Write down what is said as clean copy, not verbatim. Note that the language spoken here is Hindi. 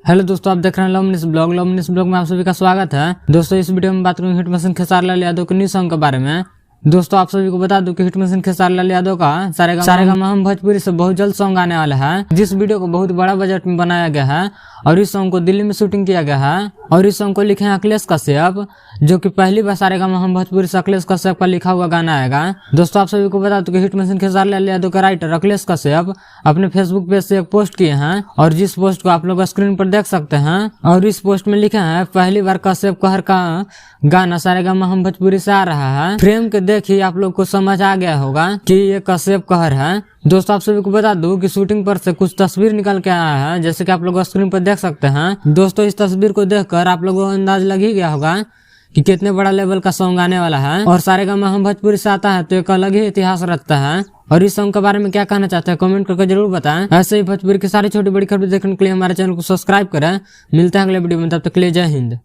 हेलो दोस्तों, आप देख रहे हैं लवमिनिस ब्लॉग में आप सभी का स्वागत है। दोस्तों, इस वीडियो में बात करूंगा हिट मशीन खेसारी लाल यादव के न्यू सॉन्ग के बारे में। दोस्तों, आप सभी को बता दूं कि हिट मशीन खेसारी लाल यादव का सारेगामा हम भोजपुरी से बहुत जल्द सॉन्ग आने वाला है, जिस वीडियो को बहुत बड़ा बजट में बनाया गया है और इस सॉन्ग को दिल्ली में शूटिंग किया गया है। और इस सॉन्ग को लिखे हैं अखिलेश कश्यप, जो कि पहली बार सारेगामा हम भोजपुरी से अखिलेश कश्यप का लिखा हुआ गाना आएगा। दोस्तों, आप सभी को बता दूं कि हिट मशीन खेसारी लाल यादव के राइटर अखिलेश कश्यप अपने फेसबुक पेज से एक पोस्ट किए हैं और जिस पोस्ट को आप लोग स्क्रीन पर देख सकते हैं। और इस पोस्ट में लिखा है, पहली बार कश्यप कहर का गाना सारेगामा हम भोजपुरी से आ रहा है। फ्रेम के देखिए आप लोग को समझ आ गया होगा कि ये कश्यप कहर है। दोस्तों, आप सभी को बता दूं कि शूटिंग पर से कुछ तस्वीर निकल के आया है, जैसे कि आप लोग स्क्रीन पर देख सकते हैं। दोस्तों, इस तस्वीर को देखकर आप लोगों को अंदाज लग ही गया होगा कि कितने बड़ा लेवल का सॉन्ग आने वाला है। और सारेगामा हम भोजपुरी से आता है तो एक अलग ही इतिहास रखता है। और इस सॉन्ग के बारे में क्या कहना चाहते हैं कमेंट करके जरूर बताएं। ऐसे ही भोजपुरी की सारी छोटी बड़ी खबरें देखने के लिए हमारे चैनल को सब्सक्राइब करें। मिलते हैं अगले वीडियो में, तब तक के लिए जय हिंद।